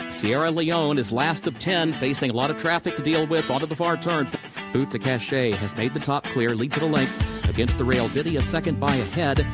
Sierra Leone is last of 10, facing a lot of traffic to deal with onto the far turn. Boot to Cachet has made the top clear, leads at a length. Against the rail, Diddy a second by ahead.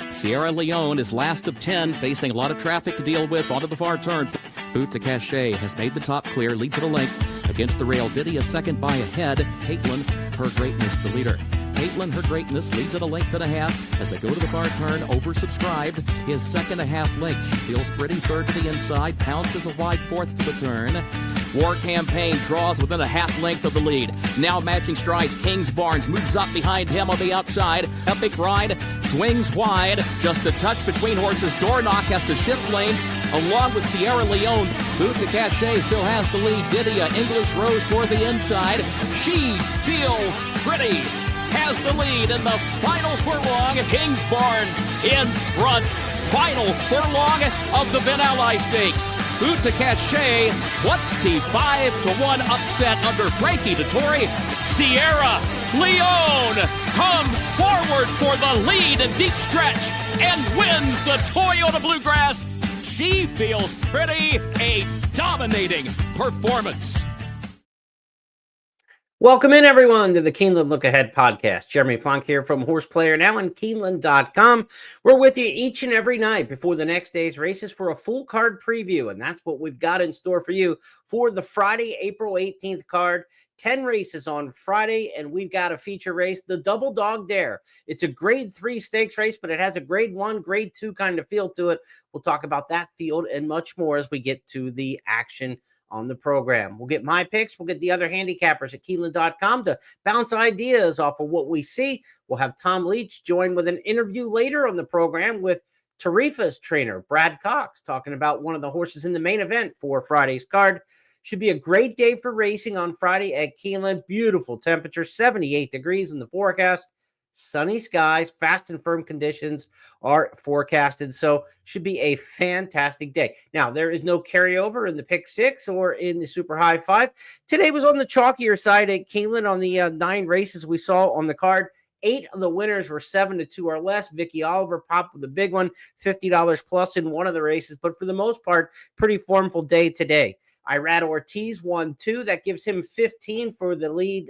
Sierra Leone is last of 10, facing a lot of traffic to deal with onto the far turn. Boot to Cachet has made the top clear, leads at a length. Against the rail, Diddy a second by ahead. Caitlin, Her Greatness, the leader. Caitlin, Her Greatness leads at a length and a half as they go to the far turn, oversubscribed. His second and a half length. She feels pretty, third to the inside, pounces a wide fourth to the turn. War Campaign draws within a half length of the lead. Now matching strides, Kings Barnes moves up behind him on the outside. Epic Ride swings wide. Just a touch between horses. Doorknock has to shift lanes along with Sierra Leone. Boot to Cachet still has the lead. Didia, English Rose toward the inside. She Feels Pretty has the lead in the final furlong. Kings Barnes in front. Final furlong of the Ben Ally Stakes. Boot to Cachet, 25-1 upset under Frankie Dettori. Sierra Leone comes forward for the lead in deep stretch and wins the Toyota Bluegrass. She Feels Pretty, a dominating performance. Welcome in, everyone, to the Keeneland Look Ahead podcast. Jeremy Plonk here from Horse Player Now and Keeneland.com. We're with you each and every night before the next day's races for a full card preview, and that's what we've got in store for you for the Friday, April 18th card. 10 races on Friday, and we've got a feature race, the Doubledogdare. It's a grade 3 stakes race, but it has a grade 1, grade 2 kind of feel to it. We'll talk about that field and much more as we get to the action on the program. We'll get my picks. We'll get the other handicappers at Keeneland.com to bounce ideas off of what we see. We'll have Tom Leach join with an interview later on the program with Tarifa's trainer, Brad Cox, talking about one of the horses in the main event for Friday's card. Should be a great day for racing on Friday at Keeneland. Beautiful temperature, 78 degrees in the forecast. Sunny skies, fast and firm conditions are forecasted. So should be a fantastic day. Now, there is no carryover in the pick 6 or in the super high 5. Today was on the chalkier side at Keeneland on the 9 races we saw on the card. 8 of the winners were 7-2 or less. Vicky Oliver popped with a big one, $50 plus in one of the races. But for the most part, pretty formful day today. Irad Ortiz won 2. That gives him 15 for the lead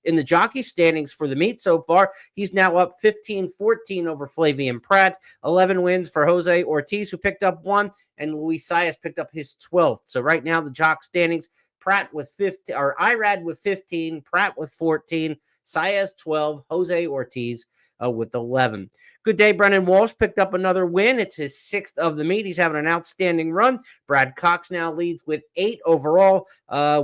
in the jockey standings for the meet so far. He's now up 15-14 over Flavian Pratt. 11 wins for Jose Ortiz, who picked up 1, and Luis Saez picked up his 12th. So right now the jock standings, Pratt with 15, or Irad with 15, Pratt with 14, Saez 12, Jose Ortiz with 11. Good day, Brendan Walsh picked up another win. It's his 6th of the meet. He's having an outstanding run. Brad Cox now leads with 8 overall.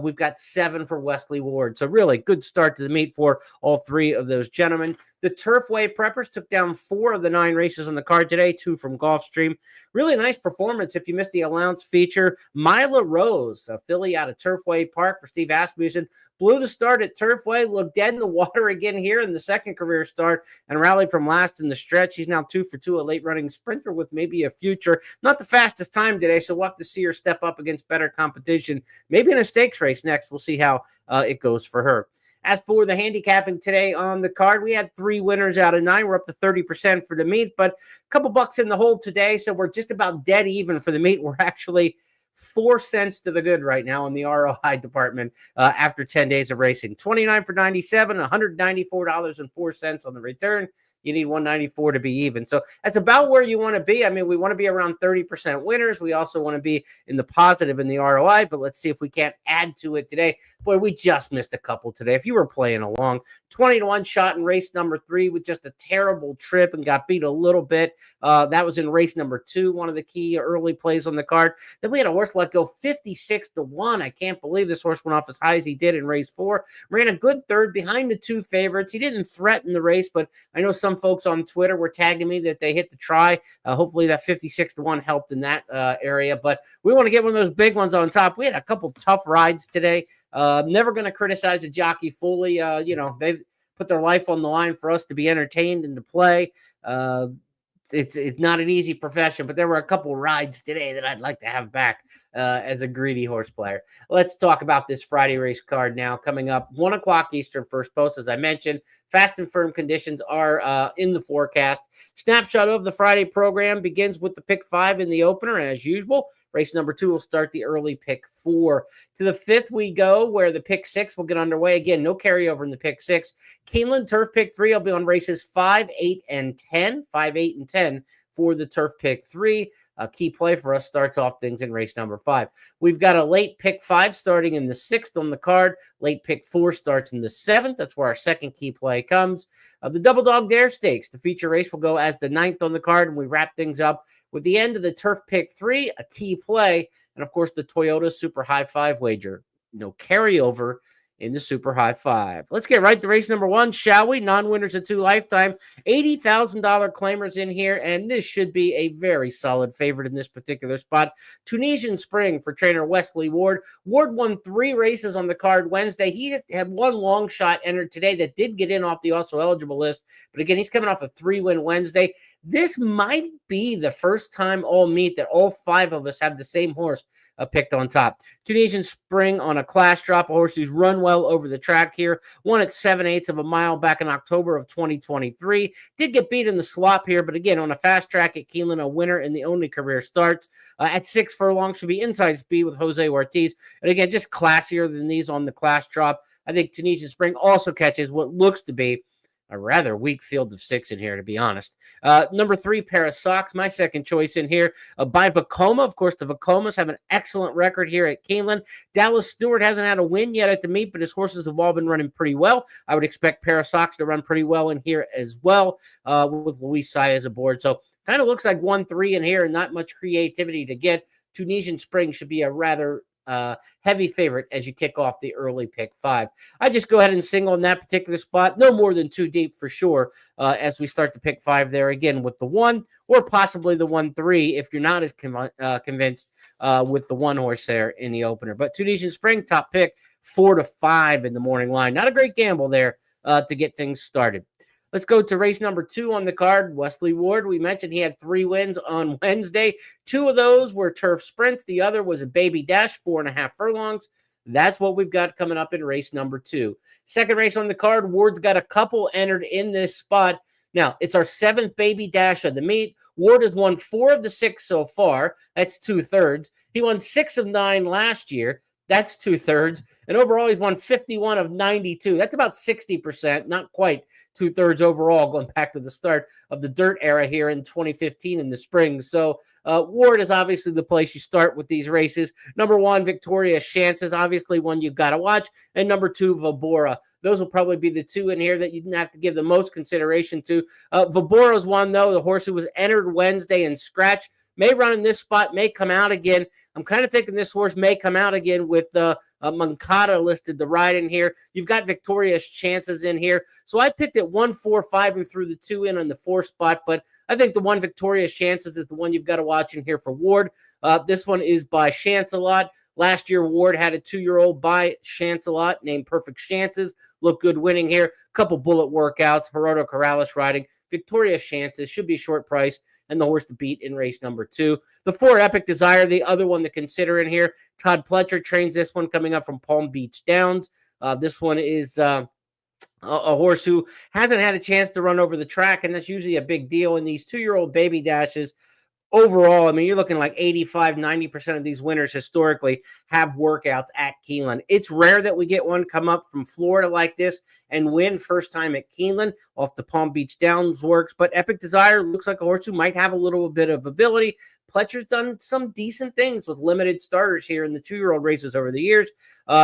We've got 7 for Wesley Ward. So really good start to the meet for all 3 of those gentlemen. The Turfway Preppers took down 4 of the 9 races on the card today, 2 from Gulfstream. Really nice performance if you missed the allowance feature. Mila Rose, a filly out of Turfway Park for Steve Asmussen, blew the start at Turfway, looked dead in the water again here in the second career start, and rallied from last in the stretch. She's now 2 for 2, a late-running sprinter with maybe a future. Not the fastest time today, so we'll have to see her step up against better competition. Maybe in a stakes race next. We'll see how it goes for her. As for the handicapping today on the card, we had 3 winners out of 9. We're up to 30% for the meet, but a couple bucks in the hole today, so we're just about dead even for the meet. We're actually 4 cents to the good right now in the ROI department after 10 days of racing. 29 for 97, $194.04 on the return. You need 194 to be even. So that's about where you want to be. I mean, we want to be around 30% winners. We also want to be in the positive in the ROI, but let's see if we can't add to it today. Boy, we just missed a couple today. If you were playing along, 20-1 shot in race number 3 with just a terrible trip and got beat a little bit. That was in race number 2, one of the key early plays on the card. Then we had a horse let go 56-1. I can't believe this horse went off as high as he did in race 4. Ran a good third behind the 2 favorites. He didn't threaten the race, but I know some folks on Twitter were tagging me that they hit the try. Hopefully that 56-1 helped in that area, but we want to get one of those big ones on top. We had a couple tough rides today. Never going to criticize a jockey fully. put their life on the line for us to be entertained and to play. It's not an easy profession, but there were a couple rides today that I'd like to have back as a greedy horse player. Let's talk about this Friday race card now. Coming up, 1 o'clock Eastern, first post, as I mentioned. Fast and firm conditions are in the forecast. Snapshot of the Friday program begins with the pick 5 in the opener, as usual. Race number 2 will start the early pick 4. To the 5th we go, where the pick 6 will get underway. Again, no carryover in the pick 6. Keeneland Turf pick 3 will be on races 5, 8, and 10. 5, 8, and 10 for the Turf pick 3. A key play for us starts off things in race number 5. We've got a late pick 5 starting in the 6th on the card. Late pick 4 starts in the 7th. That's where our second key play comes. The Doubledogdare Stakes, the feature race, will go as the 9th on the card, and we wrap things up with the end of the Turf pick 3, a key play, and of course the Toyota Super High 5 wager. No carryover in the Super High 5. Let's get right to race number 1, shall we? Non-winners of 2 lifetime. $80,000 claimers in here, and this should be a very solid favorite in this particular spot. Tunisian Spring for trainer Wesley Ward. Ward won 3 races on the card Wednesday. He had 1 long shot entered today that did get in off the also eligible list, but again, he's coming off a 3-win Wednesday. This might be the first time all meet that all 5 of us have the same horse picked on top. Tunisian Spring on a class drop, a horse who's run well over the track here. Won at 7/8 of a mile back in October of 2023. Did get beat in the slop here, but again, on a fast track at Keeneland, a winner in the only career starts. At 6 furlongs should be inside speed with Jose Ortiz. And again, just classier than these on the class drop. I think Tunisian Spring also catches what looks to be a rather weak field of 6 in here, to be honest. Number 3, pair of socks, my second choice in here by Vacoma. Of course, the Vacomas have an excellent record here at Keeneland. Dallas Stewart hasn't had a win yet at the meet, but his horses have all been running pretty well. I would expect pair of socks to run pretty well in here as well with Luis Saez aboard. So kind of looks like 1-3 in here and not much creativity to get. Tunisian Spring should be a rather heavy favorite as you kick off the early pick 5. I just go ahead and single in that particular spot. No more than 2 deep for sure as we start to pick 5 there again with the 1 or possibly the 1-3 if you're not as convinced with the 1 horse there in the opener. But Tunisian Spring, top pick, 4-5 in the morning line. Not a great gamble there to get things started. Let's go to race number 2 on the card. Wesley Ward, we mentioned he had 3 wins on Wednesday. 2 of those were turf sprints. The other was a baby dash, 4.5 furlongs. That's what we've got coming up in race number 2. Second race on the card, Ward's got a couple entered in this spot. Now, it's our 7th baby dash of the meet. Ward has won 4 of the 6 so far. That's 2/3. He won 6 of 9 last year. That's 2/3. And overall, he's won 51 of 92. That's about 60%, not quite 2/3 overall, going back to the start of the dirt era here in 2015 in the spring. So Ward is obviously the place you start with these races. Number 1, Victoria's Chances, obviously one you've got to watch. And number 2, Vabora. Those will probably be the 2 in here that you didn't have to give the most consideration to. Vabora's one, though, the horse who was entered Wednesday in scratch. May run in this spot, may come out again. I'm kind of thinking this horse may come out again with Mancada listed the ride in here. You've got Victoria's Chances in here. So I picked it 1, 4, 5 and threw the 2 in on the 4 spot. But I think the one Victoria's Chances is the one you've got to watch in here for Ward. This one is by Chance-A-Lot. Last year, Ward had a 2-year-old by Chance-A-Lot named Perfect Chances. Look good winning here. Couple bullet workouts. Gerardo Corrales riding. Victoria's Chances should be short price and the horse to beat in race number 2. The 4, Epic Desire, the other one to consider in here. Todd Pletcher trains this one coming up from Palm Beach Downs. This one is a horse who hasn't had a chance to run over the track, and that's usually a big deal in these 2-year-old baby dashes. Overall, I mean, you're looking like 85, 90% of these winners historically have workouts at Keeneland. It's rare that we get one come up from Florida like this and win first time at Keeneland off the Palm Beach Downs works. But Epic Desire looks like a horse who might have a little bit of ability. Pletcher's done some decent things with limited starters here in the 2-year-old races over the years.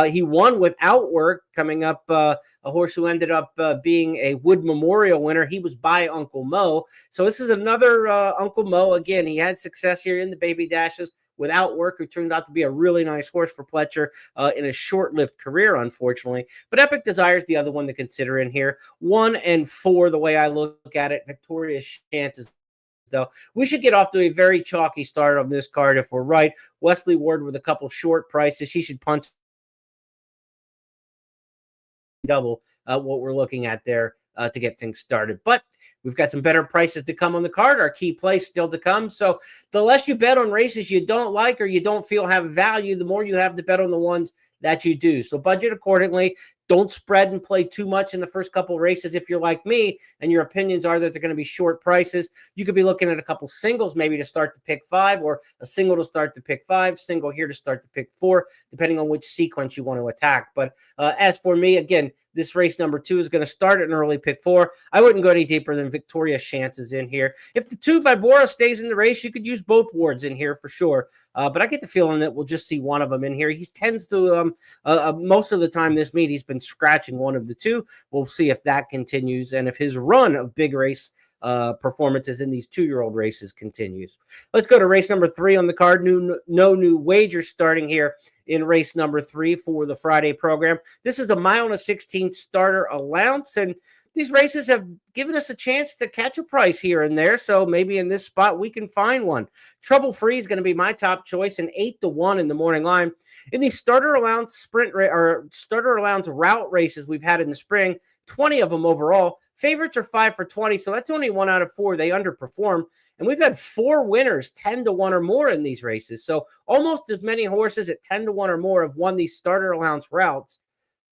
He won without work, coming up a horse who ended up being a Wood Memorial winner. He was by Uncle Mo. So this is another Uncle Mo. Again, he had success here in the baby dashes without work, who turned out to be a really nice horse for Pletcher in a short-lived career, unfortunately. But Epic Desire is the other one to consider in here. 1 and 4, the way I look at it. Victoria's Chances, though. We should get off to a very chalky start on this card if we're right. Wesley Ward with a couple short prices. He should punch double what we're looking at there to get things started. But we've got some better prices to come on the card. Our key plays still to come. So the less you bet on races you don't like or you don't feel have value, the more you have to bet on the ones that you do. So budget accordingly. Don't spread and play too much in the first couple races. If you're like me and your opinions are that they're going to be short prices, you could be looking at a couple singles maybe to start to pick 5, or a single to start to pick 5, single here to start to pick 4, depending on which sequence you want to attack. But as for me, again, this race number 2 is going to start at an early pick 4. I wouldn't go any deeper than Victoria's chances in here. If the 2 Vibora stays in the race, you could use both wards in here for sure. But I get the feeling that we'll just see one of them in here. He tends to, most of the time this meet, he's been scratching one of the 2. We'll see if that continues and if his run of big race performances in these 2-year-old races continues. Let's go to race number 3 on the card. No new wagers starting here in race number 3 for the Friday program. This is a 1.16 mile starter allowance, and these races have given us a chance to catch a price here and there, so maybe in this spot we can find one. Trouble Free is going to be my top choice, and 8-1 in the morning line. In these starter allowance starter allowance route races we've had in the spring, 20 of them overall, favorites are 5 for 20, so that's only 1 out of 4. They underperform, and we've had 4 winners 10-1 or more in these races, so almost as many horses at 10-1 or more have won these starter allowance routes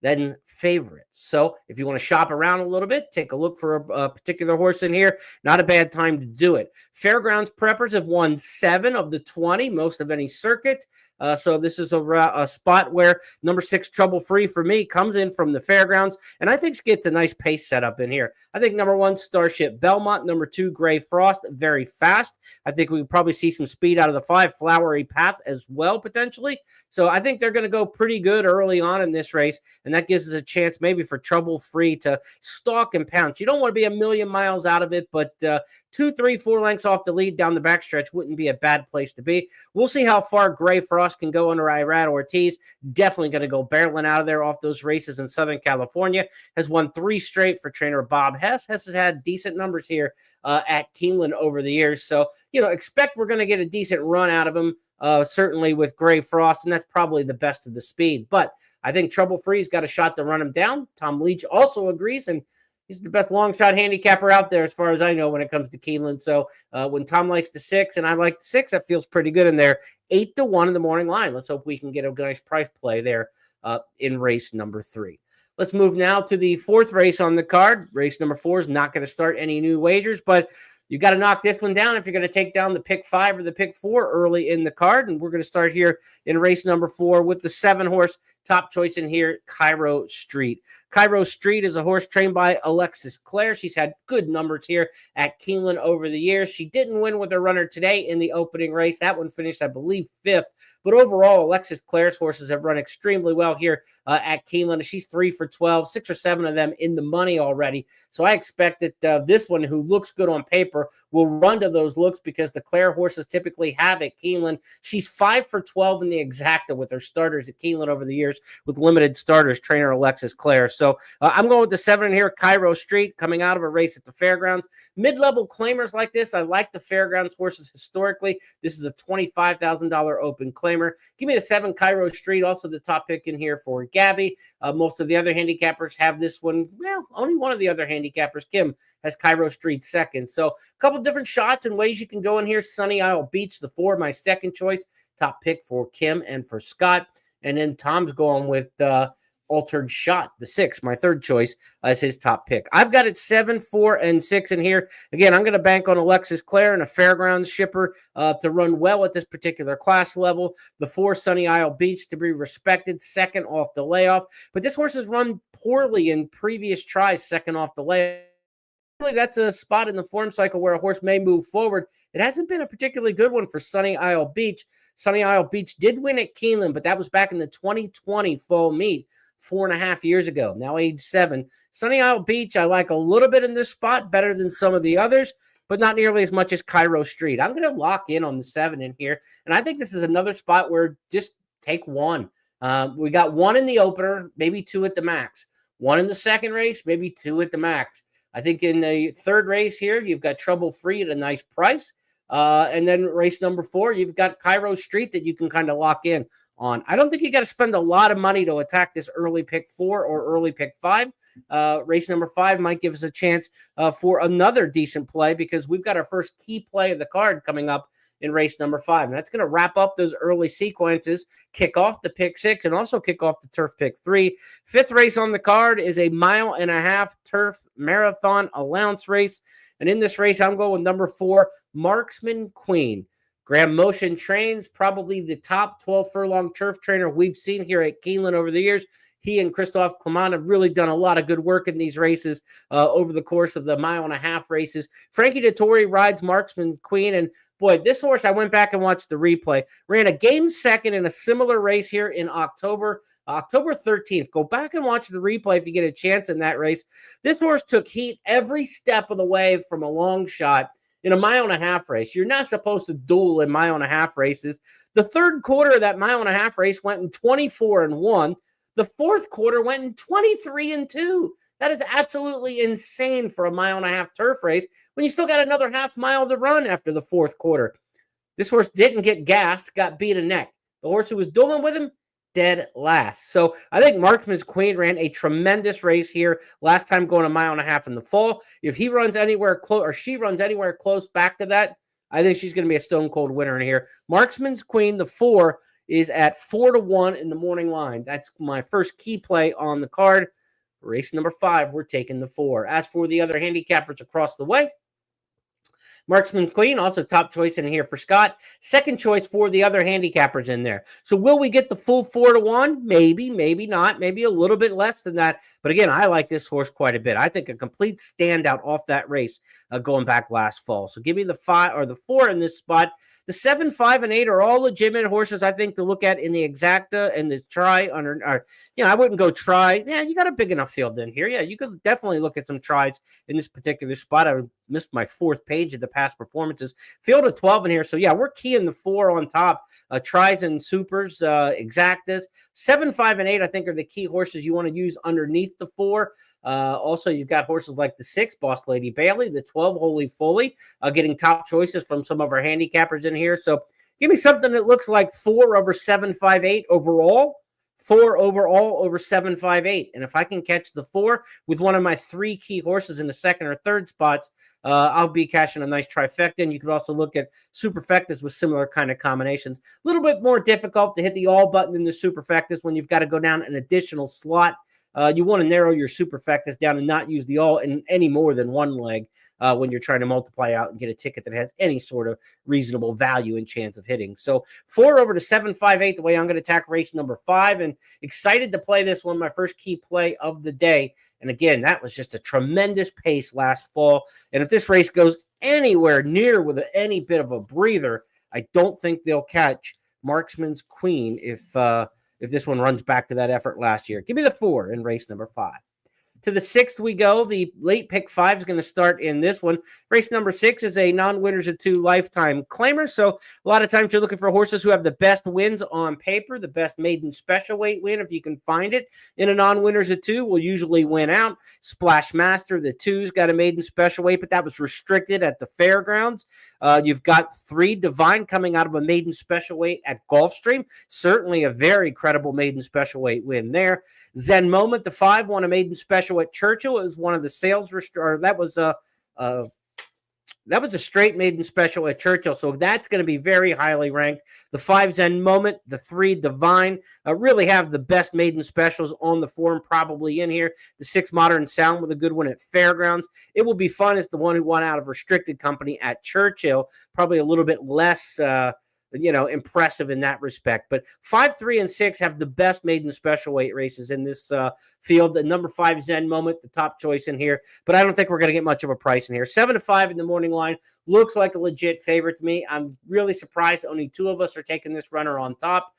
than favorites. So if you want to shop around a little bit, take a look for a particular horse in here. Not a bad time to do it. Fairgrounds preppers have won 7 of the 20, most of any circuit. So this is a spot where number 6 Trouble Free for me comes in from the Fairgrounds, and I think gets a nice pace setup in here. I think number 1 Starship Belmont, number 2 Gray Frost, very fast. I think we probably see some speed out of the 5 Flowery Path as well potentially. So I think they're going to go pretty good early on in this race, and that gives us a chance maybe for Trouble Free to stalk and pounce. You don't want to be a million miles out of it, but 2, 3, 4 lengths off the lead down the backstretch wouldn't be a bad place to be. We'll see how far Gray Frost can go under Irad Ortiz. Definitely going to go barreling out of there off those races in Southern California. Has won 3 straight for trainer Bob Hess. Hess has had decent numbers here at Keeneland over the years. So, expect we're going to get a decent run out of him. Certainly with Gray Frost, and that's probably the best of the speed. But I think Trouble Free's got a shot to run him down. Tom Leach also agrees, and he's the best long shot handicapper out there as far as I know when it comes to Keeneland. So when Tom likes the 6 and I like the 6, that feels pretty good in there. 8-1 in the morning line. Let's hope we can get a nice price play there in race number 3. Let's move now to the 4th race on the card. Race number 4 is not going to start any new wagers, but you got to knock this one down if you're going to take down the pick 5 or the pick 4 early in the card. And we're going to start here in race number 4 with the 7-horse top choice in here, Cairo Street. Cairo Street is a horse trained by Alexis Clare. She's had good numbers here at Keeneland over the years. She didn't win with her runner today in the opening race. That one finished, I believe, 5th. But overall, Alexis Clare's horses have run extremely well here at Keeneland. She's 3 for 12, 6 or 7 of them in the money already. So I expect that this one, who looks good on paper, will run to those looks because the Clare horses typically have at Keeneland. She's 5 for 12 in the exacta with her starters at Keeneland over the years with limited starters, trainer Alexis Clare. So I'm going with the 7 here, Cairo Street, coming out of a race at the Fairgrounds. Mid-level claimers like this, I like the Fairgrounds horses historically. This is a $25,000 open claimer. Give me the 7, Cairo Street, also the top pick in here for Gabby. Most of the other handicappers have this one. Well, only one of the other handicappers, Kim, has Cairo Street second. So a couple different shots and ways you can go in here. Sunny Isle Beach, the 4, my second choice. Top pick for Kim and for Scott. And then Tom's going with Altered Shot, the 6, my third choice, as his top pick. I've got it 7, 4, and 6 in here. Again, I'm going to bank on Alexis Clare and a Fairgrounds shipper to run well at this particular class level. The 4, Sunny Isle Beach, to be respected, second off the layoff. But this horse has run poorly in previous tries, second off the layoff. That's a spot in the form cycle where a horse may move forward. It hasn't been a particularly good one for Sunny Isle Beach. Sunny Isle Beach did win at Keeneland, but that was back in the 2020 fall meet 4.5 years ago, now age 7. Sunny Isle Beach, I like a little bit in this spot, better than some of the others, but not nearly as much as Cairo Street. I'm going to lock in on the 7 in here, and I think this is another spot where just take 1. We got 1 in the opener, maybe 2 at the max. 1 in the second race, maybe 2 at the max. I think in the third race here, you've got Trouble Free at a nice price. And then race number 4, you've got Cairo Street that you can kind of lock in on. I don't think you got to spend a lot of money to attack this early pick 4 or early pick 5. Race number 5 might give us a chance for another decent play because we've got our first key play of the card coming up in race number 5. And that's going to wrap up those early sequences, kick off the pick 6, and also kick off the turf pick 3. 5th race on the card is a 1.5 mile turf marathon allowance race. And in this race, I'm going with number 4, Marksman Queen. Graham Motion trains, probably the top 12 furlong turf trainer we've seen here at Keeneland over the years. He and Christophe Clement have really done a lot of good work in these races over the course of the 1.5 mile races. Frankie Dettori rides Marksman Queen, and boy, this horse, I went back and watched the replay, ran a game second in a similar race here in October 13th. Go back and watch the replay if you get a chance in that race. This horse took heat every step of the way from a long shot in a 1.5 mile race. You're not supposed to duel in 1.5 mile races. The third quarter of that 1.5 mile race went in 24-1. The fourth quarter went in 23-2. That is absolutely insane for a 1.5 mile turf race when you still got another half mile to run after the fourth quarter. This horse didn't get gassed, got beat a neck. The horse who was dueling with him, dead last. So I think Marksman's Queen ran a tremendous race here last time going 1.5 miles in the fall. If he runs anywhere close or she runs anywhere close back to that, I think she's going to be a stone cold winner in here. Marksman's Queen, the 4, is at 4-1 in the morning line. That's my first key play on the card. Race number 5, we're taking the 4. As for the other handicappers across the way, Marksman Queen, also top choice in here for Scott. Second choice for the other handicappers in there. So will we get the full 4-1? Maybe, maybe not. Maybe a little bit less than that. But again, I like this horse quite a bit. I think a complete standout off that race going back last fall. So give me the 5 or the 4 in this spot. The 7, 5, and 8 are all legitimate horses, I think, to look at in the exacta and the try under. I wouldn't go try. Yeah, you got a big enough field in here. Yeah, you could definitely look at some tries in this particular spot. I missed my 4th page of the past performances. Field of 12 in here. So yeah, we're keying the 4 on top. Tries and supers, exactas. 7, 5, and 8, I think, are the key horses you want to use underneath the 4. Also, you've got horses like the 6, Boss Lady Bailey, the 12, Holy Foley, getting top choices from some of our handicappers in here. So give me something that looks like 4 over 7, 5, 8 overall. 4 overall over 7, 5, 8. And if I can catch the 4 with one of my 3 key horses in the second or third spots, I'll be cashing a nice trifecta. And you could also look at superfectas with similar kind of combinations. A little bit more difficult to hit the all button in the superfectas when you've got to go down an additional slot. You want to narrow your superfectas down and not use the all in any more than one leg when you're trying to multiply out and get a ticket that has any sort of reasonable value and chance of hitting. So 4 over to 7, 5, 8, the way I'm going to attack race number 5, and excited to play this one, my first key play of the day. And again, that was just a tremendous pace last fall. And if this race goes anywhere near with any bit of a breather, I don't think they'll catch Marksman's Queen if this one runs back to that effort last year. Give me the 4 in race number 5. To the 6th we go. The late pick 5 is going to start in this one. Race number 6 is a non-winners of 2 lifetime claimer. So a lot of times you're looking for horses who have the best wins on paper, the best maiden special weight win. If you can find it in a non-winners of 2, will usually win out. Splash Master, the 2's got a maiden special weight, but that was restricted at the fairgrounds. You've got 3 Divine coming out of a maiden special weight at Gulfstream. Certainly a very credible maiden special weight win there. Zen Moment, the 5, won a maiden special at Churchill. It was one of the sales that was a straight maiden special at Churchill, so that's going to be very highly ranked. The 5 Zen Moment, the 3 Divine really have the best maiden specials on the form probably in here. The 6 Modern Sound with a good one at Fairgrounds. It will be fun as the one who won out of restricted company at Churchill, probably a little bit less impressive in that respect. But 5, 3, and 6 have the best maiden special weight races in this field. The number 5 Zen Moment, the top choice in here, but I don't think we're going to get much of a price in here. 7 to 5 in the morning line looks like a legit favorite to me. I'm really surprised only 2 of us are taking this runner on top.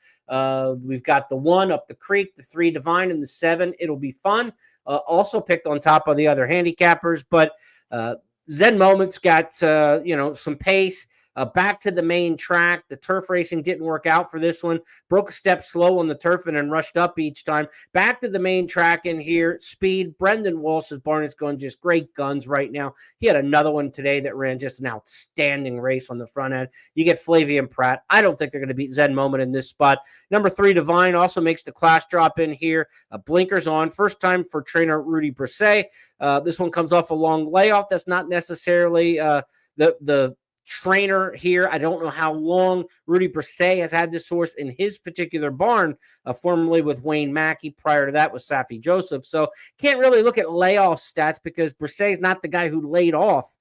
We've got the 1 Up the Creek, the 3 Divine, and the 7 It'll Be Fun. Also picked on top of the other handicappers, but Zen Moment's got some pace. Back to the main track. The turf racing didn't work out for this one. Broke a step slow on the turf and then rushed up each time. Back to the main track in here. Speed. Brendan Walsh's barn is going just great guns right now. He had another one today that ran just an outstanding race on the front end. You get Flavian Pratt. I don't think they're going to beat Zen Moment in this spot. Number 3, Divine, also makes the class drop in here. Blinkers on. First time for trainer Rudy Brisset. This one comes off a long layoff. That's not necessarily the trainer here. I don't know how long Rudy Brisset has had this horse in his particular barn, formerly with Wayne Mackey. Prior to that was Safi Joseph. So can't really look at layoff stats because Brisset is not the guy who laid off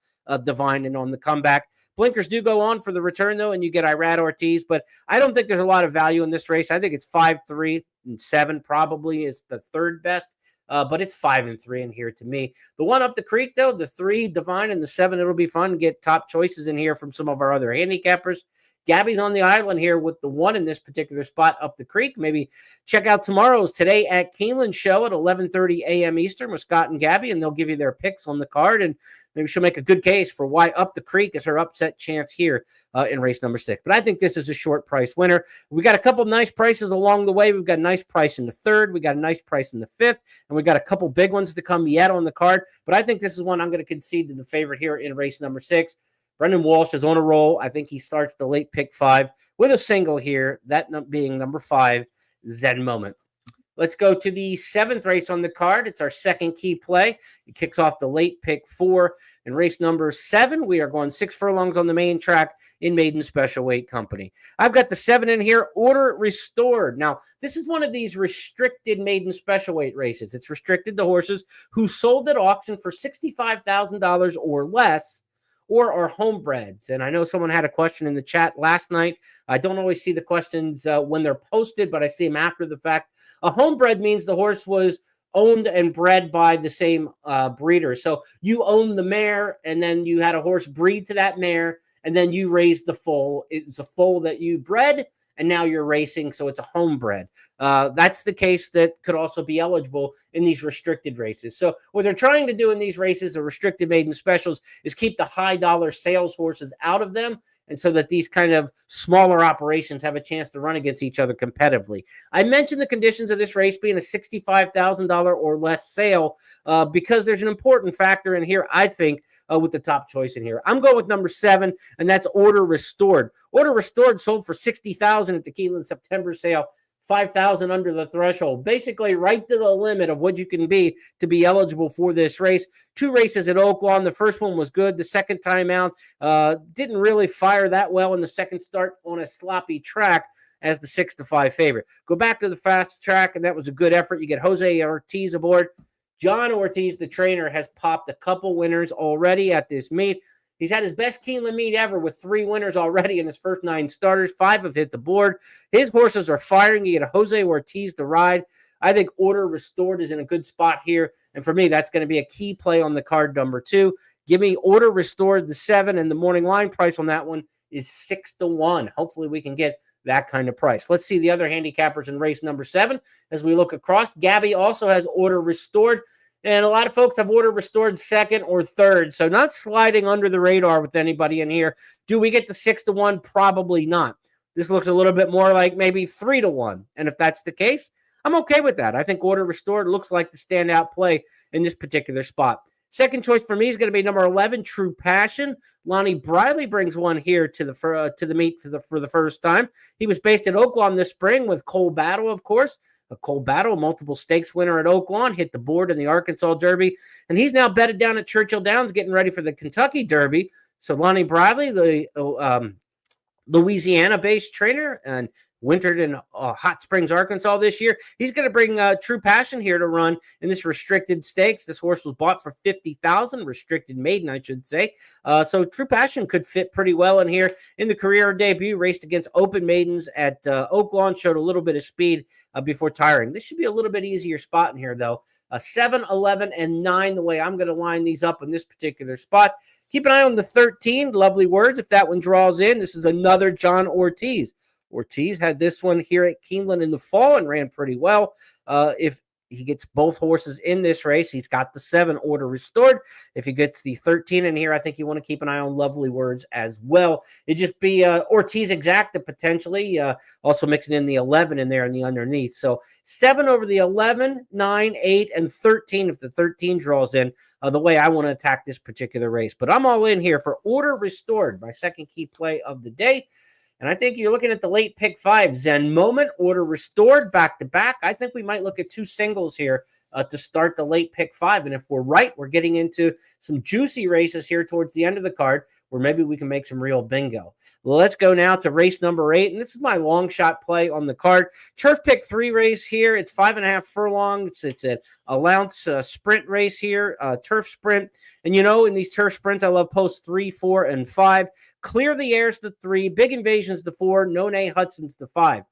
Divine and on the comeback. Blinkers do go on for the return, though, and you get Irad Ortiz, but I don't think there's a lot of value in this race. I think it's 5, 3, and 7 probably is the third best. But it's 5 and 3 in here to me. The one up the creek, though, the 3, Divine, and the 7, it'll be fun to get top choices in here from some of our other handicappers. Gabby's on the island here with the 1 in this particular spot up the creek. Maybe check out tomorrow's Today at Keeneland show at 11:30 a.m. Eastern with Scott and Gabby, and they'll give you their picks on the card, and maybe she'll make a good case for why up the creek is her upset chance here in race number 6. But I think this is a short price winner. We got a couple nice prices along the way. We've got a nice price in the 3rd. We got a nice price in the 5th, and we got a couple big ones to come yet on the card. But I think this is one I'm going to concede to the favorite here in race number 6. Brendan Walsh is on a roll. I think he starts the late pick 5 with a single here, that being number 5, Zen Moment. Let's go to the 7th race on the card. It's our second key play. It kicks off the late pick 4. In race number 7, we are going 6 furlongs on the main track in Maiden Special Weight Company. I've got the 7 in here, Order Restored. Now, this is one of these restricted Maiden Special Weight races. It's restricted to horses who sold at auction for $65,000 or less, or are homebreds. And I know someone had a question in the chat last night. I don't always see the questions when they're posted, but I see them after the fact. A homebred means the horse was owned and bred by the same breeder. So you own the mare, and then you had a horse breed to that mare, and then you raised the foal. It's a foal that you bred, and now you're racing, so it's a homebred. That's the case that could also be eligible in these restricted races. So what they're trying to do in these races, the restricted maiden specials, is keep the high dollar sales horses out of them, and so that these kind of smaller operations have a chance to run against each other competitively. I mentioned the conditions of this race being a $65,000 or less sale because there's an important factor in here, I think, with the top choice in here. I'm going with number 7, and that's Order Restored. Order Restored sold for $60,000 at the Keeneland September sale, $5,000 under the threshold, basically right to the limit of what you can be to be eligible for this race. 2 races at Oaklawn. The first one was good. The second time out didn't really fire that well in the second start on a sloppy track as the 6-5 favorite. Go back to the fast track, and that was a good effort. You get Jose Ortiz aboard. John Ortiz, the trainer, has popped a couple winners already at this meet. He's had his best Keeneland meet ever with 3 winners already in his first 9 starters. 5 have hit the board. His horses are firing. You get a Jose Ortiz to ride. I think Order Restored is in a good spot here. And for me, that's going to be a key play on the card number 2. Give me Order Restored, the 7, and the morning line price on that one is 6-1. Hopefully we can get that kind of price. Let's see the other handicappers in race number 7 as we look across. Gabby also has Order Restored, and a lot of folks have Order Restored 2nd or 3rd, so not sliding under the radar with anybody in here. Do we get to 6-1? Probably not. This looks a little bit more like maybe 3-1, and if that's the case, I'm okay with that. I think Order Restored looks like the standout play in this particular spot. Second choice for me is going to be number 11, True Passion. Lonnie Briley brings one here to the meet for the first time. He was based at Oaklawn this spring with Cole Battle, of course. A Cole Battle, multiple stakes winner at Oaklawn, hit the board in the Arkansas Derby, and he's now bedded down at Churchill Downs getting ready for the Kentucky Derby. So Lonnie Briley, the Louisiana-based trainer, and wintered in Hot Springs, Arkansas this year. He's going to bring True Passion here to run in this restricted stakes. This horse was bought for $50,000, restricted maiden, I should say. So True Passion could fit pretty well in here. In the career debut, raced against open maidens at Oaklawn, showed a little bit of speed before tiring. This should be a little bit easier spot in here, though. 7, 11, and 9, the way I'm going to line these up in this particular spot. Keep an eye on the 13, Lovely Words. If that one draws in, this is another John Ortiz. Ortiz had this one here at Keeneland in the fall and ran pretty well. If he gets both horses in this race. He's got the 7 Order Restored. If he gets the 13 in here, I think you want to keep an eye on Lovely Words as well. It'd just be Ortiz Exacta potentially, also mixing in the 11 in there in the underneath. So 7 over the 11, 9, 8, and 13 if the 13 draws in, the way I want to attack this particular race. But I'm all in here for Order Restored, my second key play of the day. And I think you're looking at the late pick 5, Zen Moment, Order Restored, back-to-back. I think we might look at 2 singles here to start the late pick 5. And if we're right, we're getting into some juicy races here towards the end of the card where maybe we can make some real bingo. Well, let's go now to race number 8. And this is my long shot play on the card. Turf pick 3 race here. It's 5.5 furlongs. It's an allowance sprint race here, turf sprint. And you know, in these turf sprints, I love post 3, 4, and 5. Clear the Air's the 3. Big Invasion's the 4. No Nay Hudson's the 5.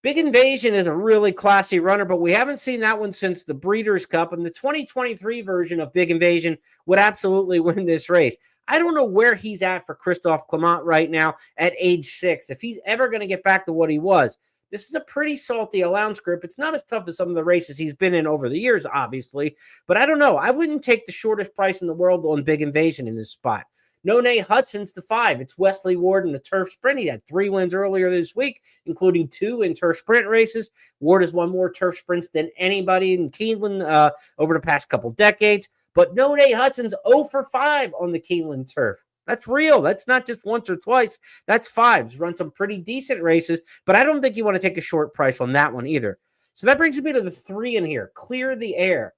Big Invasion is a really classy runner, but we haven't seen that one since the Breeders' Cup, and the 2023 version of Big Invasion would absolutely win this race. I don't know where he's at for Christophe Clement right now at age 6, if he's ever going to get back to what he was. This is a pretty salty allowance group. It's not as tough as some of the races he's been in over the years, obviously, but I don't know. I wouldn't take the shortest price in the world on Big Invasion in this spot. No Nay Hudson's the 5. It's Wesley Ward in the turf sprint. He had 3 wins earlier this week, including 2 in turf sprint races. Ward has won more turf sprints than anybody in Keeneland over the past couple decades. But No Nay Hudson's 0 for 5 on the Keeneland turf. That's real. That's not just once or twice. That's 5s. Run some pretty decent races, but I don't think you want to take a short price on that one either. So that brings me to the 3 in here. Clear the Air.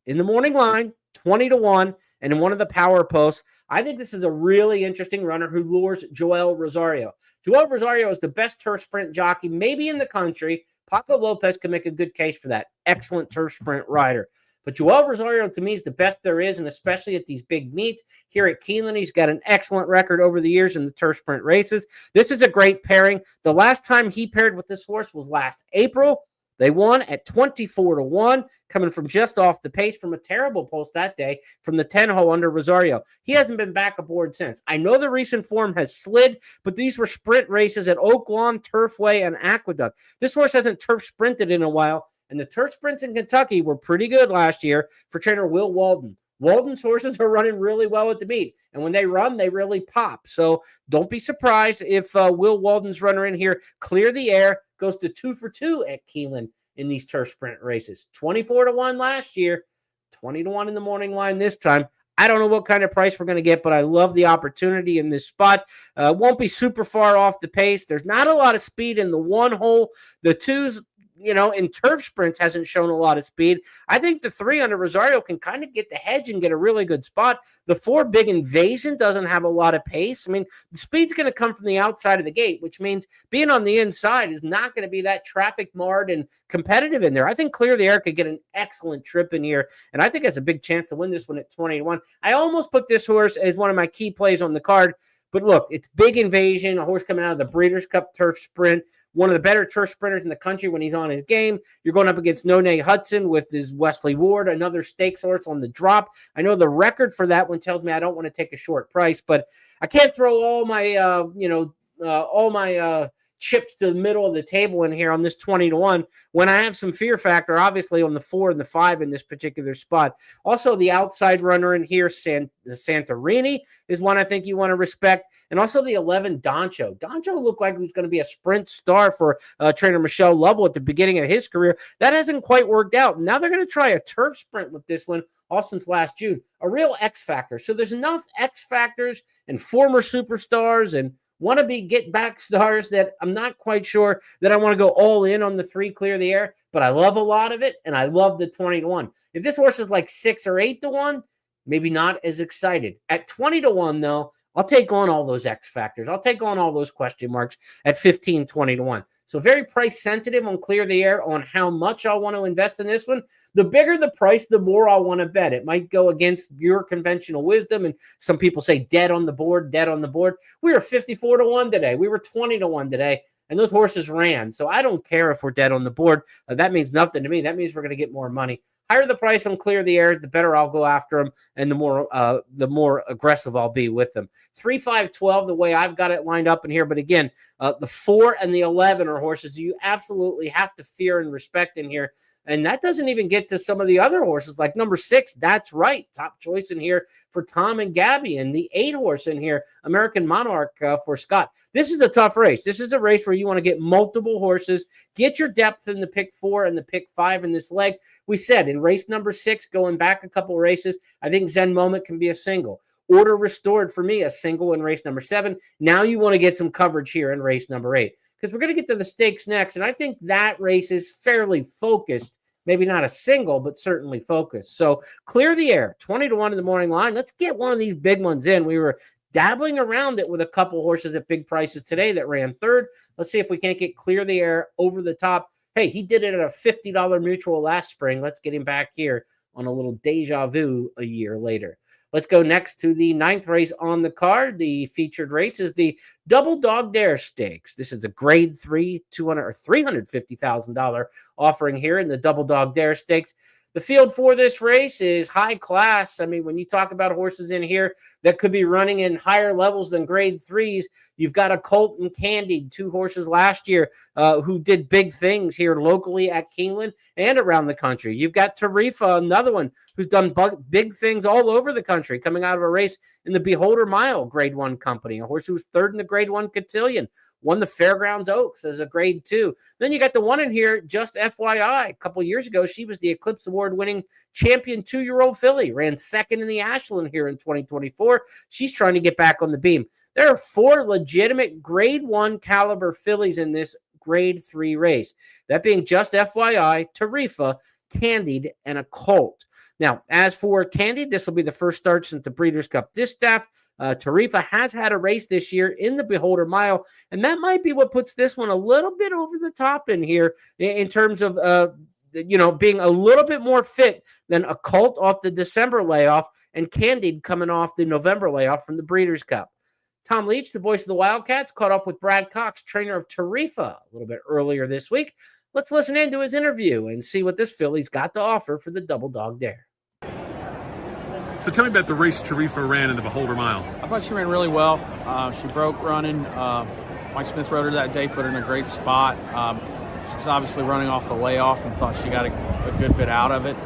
In the morning line, 20-1. And in one of the power posts, I think this is a really interesting runner who lures Joel Rosario. Joel Rosario is the best turf sprint jockey maybe in the country. Paco Lopez can make a good case for that. Excellent turf sprint rider. But Joel Rosario, to me, is the best there is, and especially at these big meets. Here at Keeneland, he's got an excellent record over the years in the turf sprint races. This is a great pairing. The last time he paired with this horse was last April. They won at 24-1, coming from just off the pace from a terrible post that day from the 10-hole under Rosario. He hasn't been back aboard since. I know the recent form has slid, but these were sprint races at Oak Lawn, Turfway, and Aqueduct. This horse hasn't turf sprinted in a while, and the turf sprints in Kentucky were pretty good last year for trainer Will Walden. Walden's horses are running really well at the meet, and when they run, they really pop. So don't be surprised if Will Walden's runner in here, Clear the Air, goes to 2 for 2 at Keeneland in these turf sprint races. 24-1 last year, 20-1 in the morning line this time. I don't know what kind of price we're going to get, but I love the opportunity in this spot. Won't be super far off the pace. There's not a lot of speed in the 1 hole. The 2s, you know, in turf sprints hasn't shown a lot of speed. I think the 3 under Rosario can kind of get the hedge and get a really good spot. The 4 Big Invasion doesn't have a lot of pace. I mean, the speed's going to come from the outside of the gate, which means being on the inside is not going to be that traffic marred and competitive in there. I think Clear the Air could get an excellent trip in here, and I think has a big chance to win this one at 20-1. I almost put this horse as one of my key plays on the card. But look, it's Big Invasion, a horse coming out of the Breeders' Cup turf sprint, one of the better turf sprinters in the country when he's on his game. You're going up against No Nay Hudson with his Wesley Ward, another stakes horse on the drop. I know the record for that one tells me I don't want to take a short price, but I can't throw all my, chips to the middle of the table in here on this 20-1 when I have some fear factor, obviously, on the 4 and the 5 in this particular spot. Also, the outside runner in here, Santorini, is one I think you want to respect. And also the 11, Doncho. Doncho looked like he was going to be a sprint star for trainer Michelle Lovell at the beginning of his career. That hasn't quite worked out. Now they're going to try a turf sprint with this one all since last June. A real X factor. So there's enough X factors and former superstars and wannabe get back stars that I'm not quite sure that I want to go all in on the 3 Clear the Air, but I love a lot of it, and I love the 20-1. If this horse is like 6 or 8-1, maybe not as excited. At 20-1, though, I'll take on all those X factors. I'll take on all those question marks at 15, 20-1. So very price sensitive on Clear the Air on how much I want to invest in this one. The bigger the price, the more I want to bet. It might go against your conventional wisdom, and some people say dead on the board, dead on the board. We were 54-1 today. We were 20-1 today, and those horses ran. So I don't care if we're dead on the board. That means nothing to me. That means we're going to get more money. Higher the price on Clear the Air, the better I'll go after them, and the more aggressive I'll be with them. 3, 5, 12, the way I've got it lined up in here. But again, the 4 and the 11 are horses you absolutely have to fear and respect in here. And that doesn't even get to some of the other horses like number 6. That's right. Top choice in here for Tom and Gabby. And the 8 horse in here, American Monarch for Scott. This is a tough race. This is a race where you want to get multiple horses, get your depth in the pick 4 and the pick 5 in this leg. We said in race number 6, going back a couple races, I think Zen Moment can be a single. Order Restored for me, a single in race number 7. Now you want to get some coverage here in race number 8 because we're going to get to the stakes next. And I think that race is fairly focused, maybe not a single, but certainly focused. So Clear the Air, 20-1 in the morning line. Let's get one of these big ones in. We were dabbling around it with a couple horses at big prices today that ran third. Let's see if we can't get Clear the Air over the top. Hey, he did it at a $50 mutual last spring. Let's get him back here on a little deja vu a year later. Let's go next to the 9th race on the card. The featured race is the Doubledogdare Stakes. This is a grade 3, $350,000 offering here in the Doubledogdare Stakes. The field for this race is high class. I mean, when you talk about horses in here that could be running in higher levels than grade 3s, you've got a Colt and Candied, 2 horses last year who did big things here locally at Keeneland and around the country. You've got Tarifa, another one who's done big things all over the country, coming out of a race in the Beholder Mile grade 1 company, a horse who was 3rd in the grade 1 cotillion. Won the Fairgrounds Oaks as a grade 2. Then you got the one in here, just FYI, a couple years ago, she was the Eclipse Award-winning champion 2-year-old filly, ran 2nd in the Ashland here in 2024. She's trying to get back on the beam. There are 4 legitimate grade 1 caliber fillies in this grade 3 race. That being just FYI, Tarifa, Candied, and a Colt. Now, as for Candied, this will be the first start since the Breeders' Cup Distaff. Tarifa has had a race this year in the Beholder Mile, and that might be what puts this one a little bit over the top in here in terms of, being a little bit more fit than a Colt off the December layoff and Candied coming off the November layoff from the Breeders' Cup. Tom Leach, the voice of the Wildcats, caught up with Brad Cox, trainer of Tarifa, a little bit earlier this week. Let's listen into his interview and see what this filly's got to offer for the Doubledogdare. So tell me about the race Tarifa ran in the Beholder Mile. I thought she ran really well. She broke running. Mike Smith rode her that day, put her in a great spot. She was obviously running off the layoff and thought she got a good bit out of it.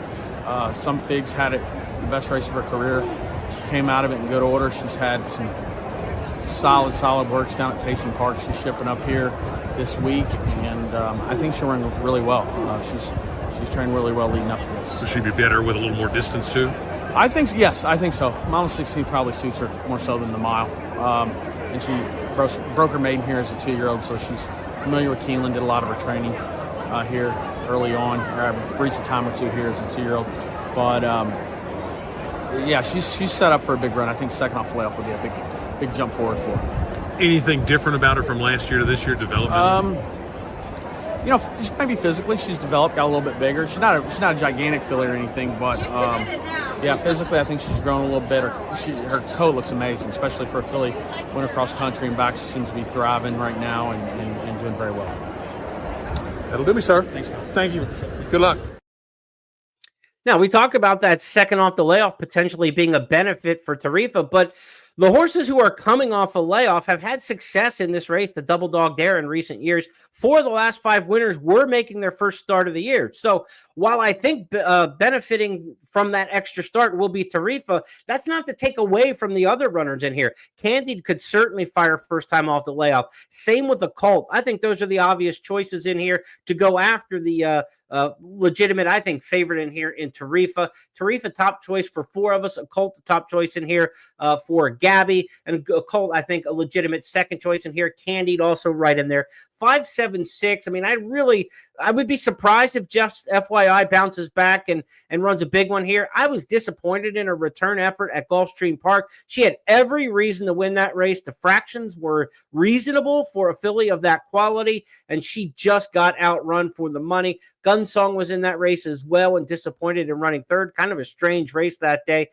Some Figs had it the best race of her career. She came out of it in good order. She's had some solid works down at Payson Park. She's shipping up here this week, and I think she'll run really well. She's trained really well leading up to this. Will she be better with a little more distance too? I think so. Mile 16 probably suits her more so than the mile. And she broke her maiden here as a 2-year-old, so she's familiar with Keeneland, did a lot of her training here early on, or I reached a time or two here as a 2-year-old. But she's set up for a big run. I think second off the layoff will be a big jump forward for her. Anything different about her from last year to this year development? Maybe physically she's developed, got a little bit bigger. She's not a gigantic filly or anything, but physically I think she's grown a little bit. Her coat looks amazing, especially for a filly. Went across country and back. She seems to be thriving right now and doing very well. That'll do me, sir. Thanks, Tom. Thank you. Good luck. Now, we talk about that second off the layoff potentially being a benefit for Tarifa, but the horses who are coming off a layoff have had success in this race, the Doubledogdare, in recent years. 4 of the last 5 winners were making their first start of the year. So while I think benefiting from that extra start will be Tarifa, that's not to take away from the other runners in here. Candied could certainly fire first time off the layoff. Same with the Colt. I think those are the obvious choices in here to go after the legitimate, I think, favorite in here in Tarifa. Tarifa, top choice for 4 of us. A Colt, the top choice in here for Gabby. And a Colt, I think, a legitimate second choice in here. Candied also right in there. 5-7-6. I mean, I would be surprised if just FYI bounces back and runs a big one here. I was disappointed in her return effort at Gulfstream Park. She had every reason to win that race. The fractions were reasonable for a filly of that quality, and she just got outrun for the money. Gunsong was in that race as well and disappointed in running third. Kind of a strange race that day.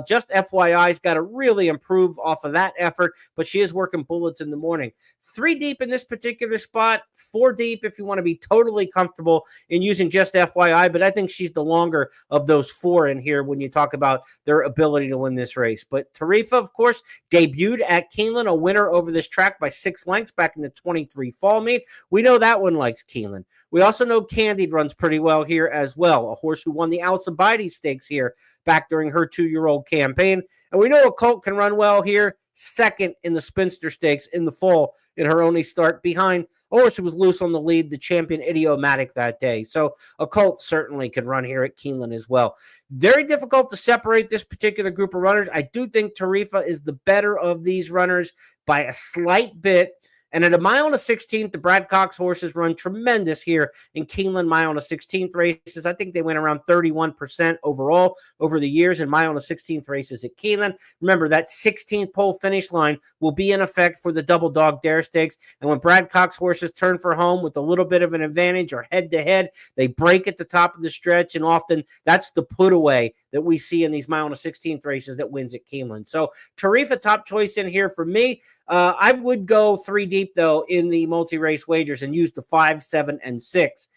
Just FYI's got to really improve off of that effort, but she is working bullets in the morning. 3 deep in this particular spot, 4 deep if you want to be totally comfortable in using just FYI, but I think she's the longer of those 4 in here when you talk about their ability to win this race. But Tarifa, of course, debuted at Keeneland, a winner over this track by 6 lengths back in the 23 fall meet. We know that one likes Keeneland. We also know Candied runs pretty well here as well, a horse who won the Alcibiades Stakes here back during her 2-year-old campaign. And we know a colt can run well here, second in the Spinster Stakes in the fall in her only start behind a horse who was loose on the lead, the champion Idiomatic that day. So a colt certainly could run here at Keeneland as well. Very difficult to separate this particular group of runners. I do think Tarifa is the better of these runners by a slight bit. And at a mile and a 16th, the Brad Cox horses run tremendous here in Keeneland mile and a 16th races. I think they went around 31% overall over the years in mile and a 16th races at Keeneland. Remember, that 16th pole finish line will be in effect for the Doubledogdare Stakes. And when Brad Cox horses turn for home with a little bit of an advantage or head-to-head, they break at the top of the stretch, and often that's the put-away that we see in these mile and a 16th races that wins at Keeneland. So Tarifa, top choice in here for me. I would go 3 deep, though, in the multi-race wagers and use the 5, 7, and 6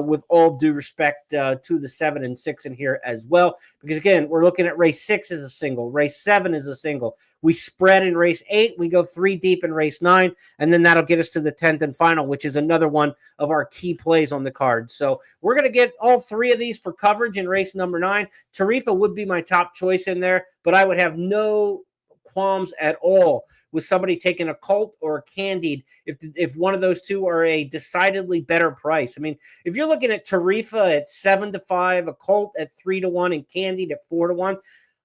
with all due respect to the 7 and 6 in here as well. Because, again, we're looking at race 6 as a single. Race 7 is a single. We spread in race 8. We go 3 deep in race 9. And then that'll get us to the 10th and final, which is another one of our key plays on the card. So we're going to get all 3 of these for coverage in race number 9. Tarifa would be my top choice in there, but I would have no qualms at all with somebody taking a colt or a Candied if one of those two are a decidedly better price. I mean, if you're looking at Tarifa at 7-5, a colt at 3-1, and Candied at 4-1,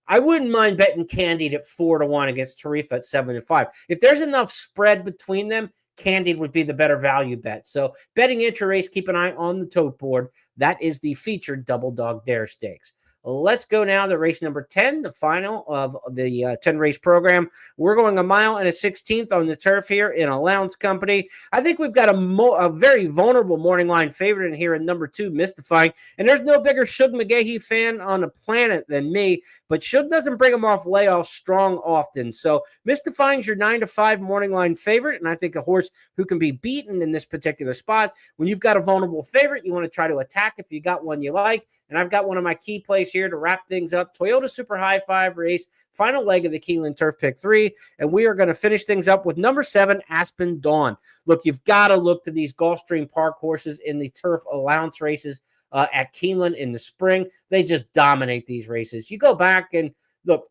I wouldn't mind betting Candied at 4-1 against Tarifa at 7-5. If there's enough spread between them, Candied would be the better value bet. So betting intra-race, keep an eye on the tote board. That is the featured Doubledogdare Stakes. Let's go now to race number 10, the final of the 10-race program. We're going a mile and a 16th on the turf here in Allowance Company. I think we've got a very vulnerable morning line favorite in here in number 2, Mystifying. And there's no bigger Shug McGahee fan on the planet than me, but Shug doesn't bring him off layoffs strong often. So Mystifying's your 9-5 morning line favorite, and I think a horse who can be beaten in this particular spot. When you've got a vulnerable favorite, you want to try to attack if you got one you like. And I've got one of my key plays here to wrap things up. Toyota Super High 5 race, final leg of the Keeneland Turf Pick 3, and we are going to finish things up with number 7, Aspen Dawn. Look, you've got to look to these Gulfstream Park horses in the turf allowance races at Keeneland in the spring. They just dominate these races. You go back and look,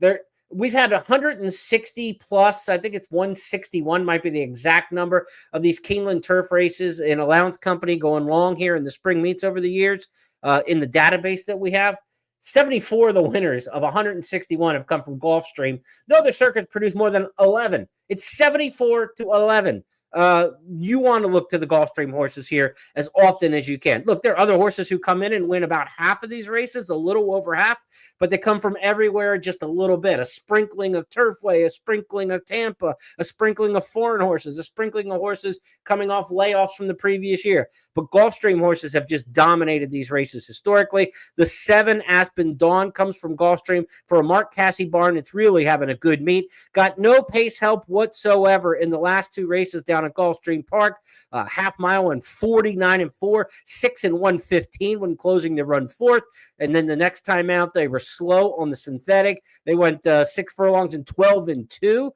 we've had 160 plus, I think it's 161 might be the exact number of these Keeneland turf races in Allowance Company going long here in the spring meets over the years. In the database that we have, 74 of the winners of 161 have come from Gulfstream. The other circuits produce more than 11. It's 74-11. You want to look to the Gulfstream horses here as often as you can. Look, there are other horses who come in and win about half of these races, a little over half, but they come from everywhere just a little bit. A sprinkling of Turfway, a sprinkling of Tampa, a sprinkling of foreign horses, a sprinkling of horses coming off layoffs from the previous year. But Gulfstream horses have just dominated these races historically. The 7 Aspen Dawn comes from Gulfstream for a Mark Casse barn. It's really having a good meet. Got no pace help whatsoever in the last 2 races down at Gulfstream Park, half mile and 49-4, 6 and 115 when closing the run 4th. And then the next time out, they were slow on the synthetic. They went 6 furlongs and 12-2,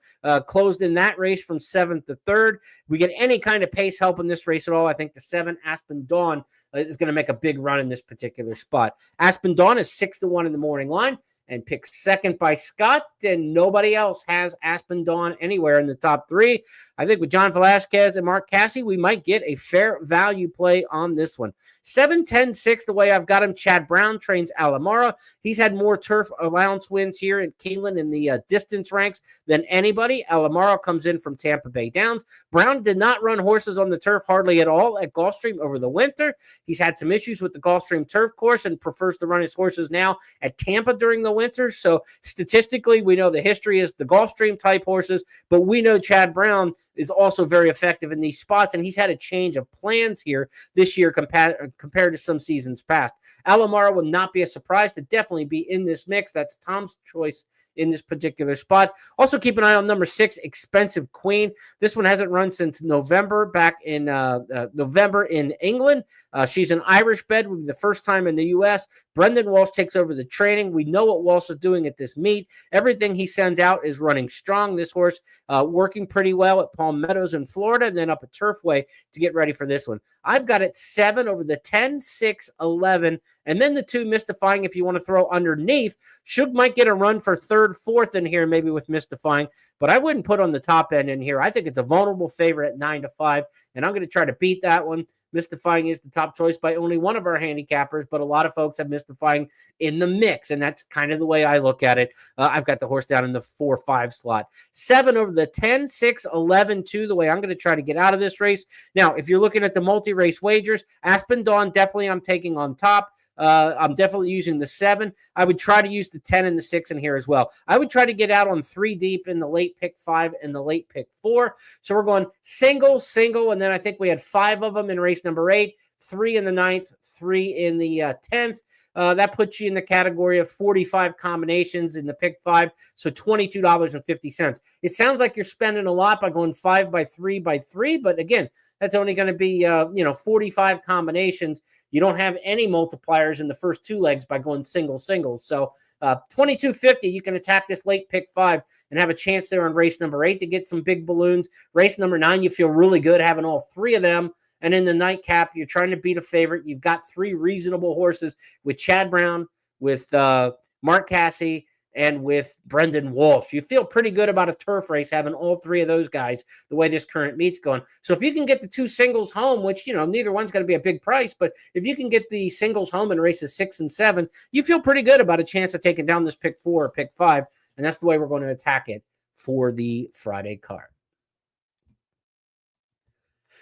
closed in that race from 7th to 3rd. We get any kind of pace help in this race at all, I think the 7 Aspen Dawn is going to make a big run in this particular spot. Aspen Dawn is 6-1 in the morning line and picked second by Scott, and nobody else has Aspen Dawn anywhere in the top 3. I think with John Velasquez and Mark Casse, we might get a fair value play on this one. 7-10-6, the way I've got him. Chad Brown trains Alamara. He's had more turf allowance wins here in Keeneland in the distance ranks than anybody. Alamara comes in from Tampa Bay Downs. Brown did not run horses on the turf hardly at all at Gulfstream over the winter. He's had some issues with the Gulfstream turf course and prefers to run his horses now at Tampa during the winter. So statistically, we know the history is the Gulfstream type horses, but we know Chad Brown is also very effective in these spots, and he's had a change of plans here this year compared to some seasons past. Alamara will not be a surprise to definitely be in this mix. That's Tom's choice in this particular spot. Also, keep an eye on number 6, Expensive Queen. This one hasn't run since November, back in November in England. She's an Irish bed, will be the first time in the U.S. Brendan Walsh takes over the training. We know what Walsh is doing at this meet. Everything he sends out is running strong. This horse working pretty well at Palm Meadows in Florida, and then up at Turfway to get ready for this one. I've got it 7 over the 10, 6, 11, and then the 2 Mystifying if you want to throw underneath. Shug might get a run for 3rd, 4th in here, maybe with Mystifying, but I wouldn't put on the top end in here. I think it's a vulnerable favorite at 9-5, and I'm going to try to beat that one. Mystifying is the top choice by only one of our handicappers, but a lot of folks have Mystifying in the mix, and that's kind of the way I look at it. I've got the horse down in the 4-5 slot. 7 over the 10, 6, 11, 2, the way I'm going to try to get out of this race. Now, if you're looking at the multi-race wagers, Aspen Dawn, definitely I'm taking on top. I'm definitely using the 7. I would try to use the 10 and the 6 in here as well. I would try to get out on 3 deep in the late pick 5 and the late pick 4. So we're going single, and then I think we had 5 of them in race number 8, 3 in the 9th, 3 in the 10th. That puts you in the category of 45 combinations in the pick 5, so $22.50. It sounds like you're spending a lot by going 5 by 3 by 3, but again, that's only going to be 45 combinations. You don't have any multipliers in the first 2 legs by going singles. So $22.50, you can attack this late pick 5 and have a chance there on race number 8 to get some big balloons. Race number 9, you feel really good having all 3 of them. And in the nightcap, you're trying to beat a favorite. You've got 3 reasonable horses with Chad Brown, with Mark Casse, and with Brendan Walsh. You feel pretty good about a turf race having all 3 of those guys the way this current meet's going. So if you can get the 2 singles home, which, neither one's going to be a big price, but if you can get the singles home in races 6 and 7, you feel pretty good about a chance of taking down this pick 4 or pick 5, and that's the way we're going to attack it for the Friday card.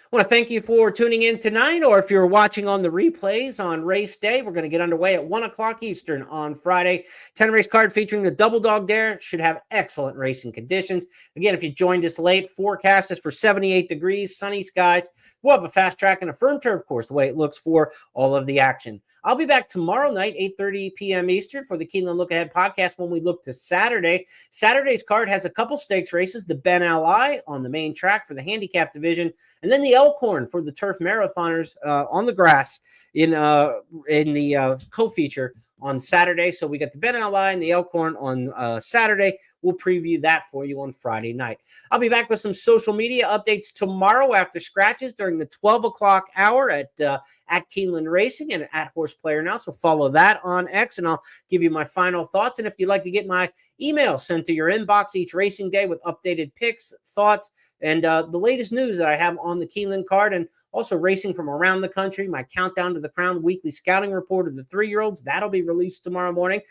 I want to thank you for tuning in tonight, or if you're watching on the replays on race day, we're going to get underway at 1 o'clock Eastern on Friday. 10-race card featuring the Doubledogdare. Should have excellent racing conditions. Again, if you joined us late, forecast is for 78 degrees, sunny skies. We'll have a fast track and a firm turf course, the way it looks for all of the action. I'll be back tomorrow night, 8:30 p.m. Eastern, for the Keeneland Look Ahead podcast when we look to Saturday. Saturday's card has a couple stakes races, the Ben Ali on the main track for the handicap division, and then the Elkhorn for the turf marathoners on the grass in the co-feature on Saturday. So we got the Ben Ali and the Elkhorn on Saturday. We'll preview that for you on Friday night. I'll be back with some social media updates tomorrow after scratches during the 12 o'clock hour at Keeneland Racing and at Horse Player Now. So follow that on X, and I'll give you my final thoughts. And if you'd like to get my email sent to your inbox each racing day with updated picks, thoughts, and the latest news that I have on the Keeneland card, and also racing from around the country, my Countdown to the Crown weekly scouting report of the 3-year-olds, that'll be released tomorrow morning,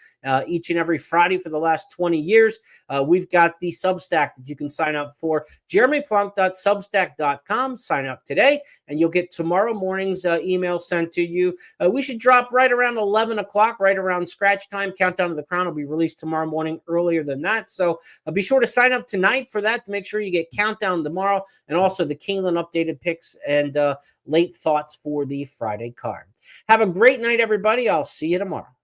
each and every Friday for the last 20 years. We've got the Substack that you can sign up for, jeremyplonk.substack.com. Sign up today, and you'll get tomorrow morning's email sent to you. We should drop right around 11 o'clock, right around scratch time. Countdown to the Crown will be released tomorrow morning earlier than that. So be sure to sign up tonight for that to make sure you get Countdown tomorrow, and also the Keeneland updated picks and late thoughts for the Friday card. Have a great night, everybody. I'll see you tomorrow.